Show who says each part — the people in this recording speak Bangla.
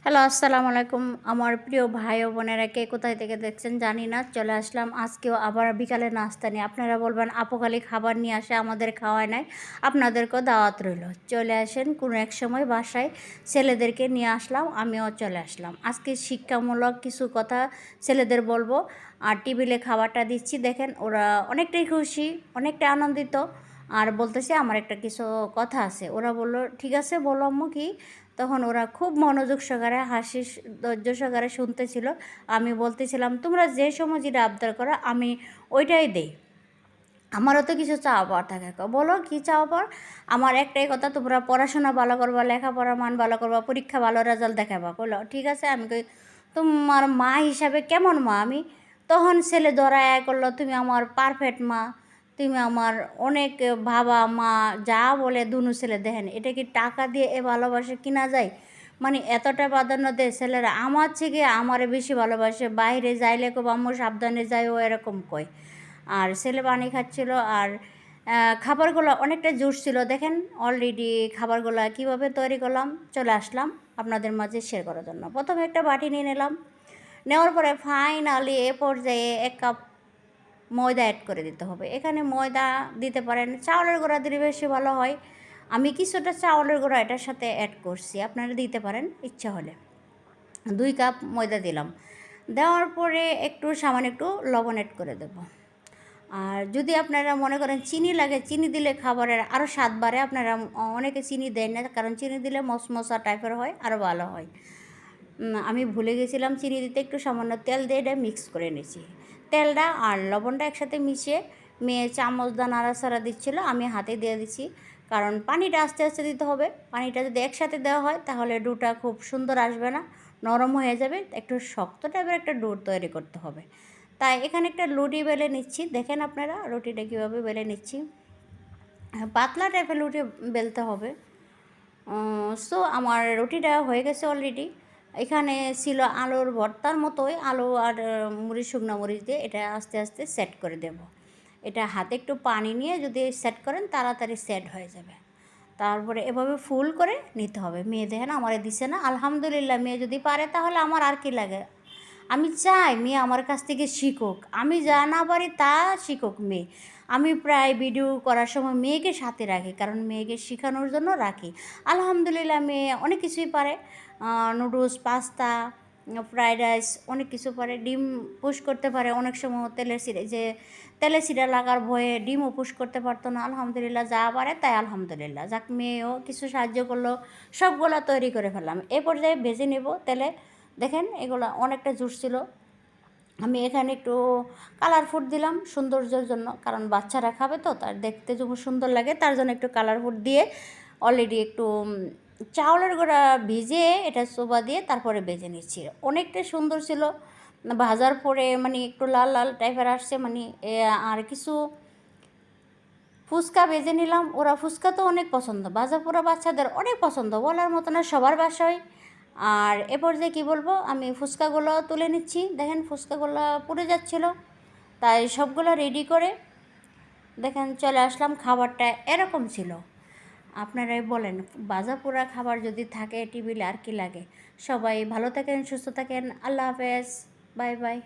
Speaker 1: হ্যালো, আসসালামু আলাইকুম। আমার প্রিয় ভাই ও বোনেরা কে কোথায় থেকে দেখছেন জানি না। চলে আসলাম আজকেও আবার বিকালে নাস্তা নিয়ে। আপনারা বলবেন আপু খালি খাবার নিয়ে আসে, আমাদের খাওয়ায় নাই। আপনাদেরকেও দাওয়াত রইল। চলে আসেন কোনো এক সময় বাসায়। ছেলেদেরকে নিয়ে আসলাম, আমিও চলে আসলাম। আজকে শিক্ষামূলক কিছু কথা ছেলেদের বলবো। আর টেবিলে খাবারটা দিচ্ছি, দেখেন ওরা অনেকটাই খুশি, অনেকটাই আনন্দিত। আর বলতেছে আমার একটা কিছু কথা আছে। ওরা বলল ঠিক আছে, বলো আম্মু কী। তখন ওরা খুব মনোযোগ সহকারে হাসি ধৈর্য সহকারে শুনতেছিল। আমি বলতেছিলাম তোমরা যে সময় যেটা আবদার করো আমি ওইটাই দেই। আমারও তো কিছু চাওয়া পাওয়ার থাকে। বলো কী চাওয়া পাওয়ার? আমার একটাই কথা, তোমরা পড়াশোনা ভালো করবা, লেখাপড়ার মান ভালো করবা, পরীক্ষা ভালো রেজাল্ট দেখাবা। বললো ঠিক আছে। আমি কই তোমার মা হিসাবে কেমন মা আমি? তখন ছেলে ধরায় করলো তুমি আমার পারফেক্ট মা, তুমি আমার অনেক বাবা মা যা বলে দুনু ছেলে দেখেন এটা কি টাকা দিয়ে এ ভালোবাসে কিনা যায়? মানে এতটা প্রাধান্য দেয় ছেলেরা আমার থেকে আমারে বেশি ভালোবাসে। বাইরে যাইলে কো আম্মু সাবধানে যায়, ও এরকম কয়। আর ছেলে পানি খাচ্ছিল। আর খাবারগুলো অনেকটা জোশ ছিল। দেখেন অলরেডি খাবারগুলো কীভাবে তৈরি করলাম চলে আসলাম আপনাদের মাঝে শেয়ার করার জন্য। প্রথমে একটা বাটি নিয়ে নিলাম। নেওয়ার পরে ফাইনালি এ পর্যায়ে 1 কাপ ময়দা অ্যাড করে দিতে হবে। এখানে ময়দা দিতে পারেন, চাউলের গুঁড়া দিলে বেশি ভালো হয়। আমি কিছুটা চাউলের গুঁড়া এটার সাথে অ্যাড করছি, আপনারা দিতে পারেন ইচ্ছা হলে। 2 কাপ ময়দা দিলাম। দেওয়ার পরে একটু সামান্য একটু লবণ অ্যাড করে দেব। আর যদি আপনারা মনে করেন চিনি লাগে, চিনি দিলে খাবারের আরও স্বাদ বাড়ে। আপনারা অনেকে চিনি দেন না, কারণ চিনি দিলে মশমশা টাইপের হয়, আরও ভালো হয়। আমি ভুলে গেছিলাম চিনি দিতে। একটু সামান্য তেল দিয়ে এটা মিক্স করে নিয়েছি। তেলটা আর লবণটা একসাথে মিশিয়ে মেয়ে চামচ দা নাড়াচাড়া দিচ্ছিলো, আমি হাতে দিয়ে দিচ্ছি। কারণ পানিটা আস্তে আস্তে দিতে হবে। পানিটা যদি একসাথে দেওয়া হয় তাহলে ডোটা খুব সুন্দর আসবে না, নরম হয়ে যাবে। একটু শক্ত টাইপের একটা ডো তৈরি করতে হবে। তাই এখানে একটা রুটি বেলে নিচ্ছি। দেখেন আপনারা রুটিটা কীভাবে বেলে নিচ্ছি। পাতলা টাইপের রুটি বেলতে হবে। সো আমার রুটিটা হয়ে গেছে অলরেডি। এখানে ছিল আলুর ভর্তার মতোই, আলু আর মরিচ, শুকনো মরিচ দিয়ে এটা আস্তে আস্তে সেট করে দেব। এটা হাতে একটু পানি নিয়ে যদি সেট করেন তাড়াতাড়ি সেট হয়ে যাবে। তারপরে এভাবে ফুল করে নিতে হবে। মেয়ে দেখেন আমারে দিছে না, আলহামদুলিল্লাহ। মেয়ে যদি পারে তাহলে আমার আর কি লাগে। আমি চাই মেয়ে আমার কাছ থেকে শিখুক, আমি যা না পারি তা শিখুক মেয়ে। আমি প্রায় ভিডিও করার সময় মেয়েকে সাথে রাখি, কারণ মেয়েকে শেখানোর জন্য রাখি। আলহামদুলিল্লাহ মেয়ে অনেক কিছুই পারে। নুডলস, পাস্তা, ফ্রাইড রাইস অনেক কিছু পারে। ডিম পুশ করতে পারে। অনেক সময় তেলের সিরা লাগার ভয়ে ডিমও পুশ করতে পারতো না। আলহামদুলিল্লাহ যা পারে তাই আলহামদুলিল্লাহ। যাক মেয়েও কিছু সাহায্য করলো, সবগুলো তৈরি করে ফেললাম। এ পর্যায়ে ভেজে নেব তেলে। দেখেন এগুলো অনেকটা জুস ছিল। আমি এখানে একটু কালার ফুড দিলাম সৌন্দর্যের জন্য, কারণ বাচ্চারা খাবে তো, তার দেখতে যেমন সুন্দর লাগে তার জন্য একটু কালার ফুড দিয়ে অলরেডি একটু চাউলের গুঁড়া ভিজিয়ে এটা চোবা দিয়ে তারপরে ভেজে নিচ্ছি। অনেকটা সুন্দর ছিল। ভাজার পরে মানে একটু লাল লাল টাইপের আসছে। মানে আর কিছু ফুচকা ভেজে নিলাম। ওরা ফুচকা তো অনেক পছন্দ, ভাজা পোড়া বাচ্চাদের অনেক পছন্দ, বলার মতো না, সবার বাসায়। আর এ পর্যায়ে কী বলবো, আমি ফুচকাগুলো তুলে নিচ্ছি। দেখেন ফুচকাগুলো পুড়ে যাচ্ছিল, তাই সবগুলো রেডি করে দেখেন চলে আসলাম। খাবারটা এরকম ছিল। আপনারাই বলেন ভাজা পোড়া খাবার যদি থাকে টেবিলে আর কি লাগে। সবাই ভালো থাকেন, সুস্থ থাকেন। আল্লাহ হাফেজ, বাই বাই।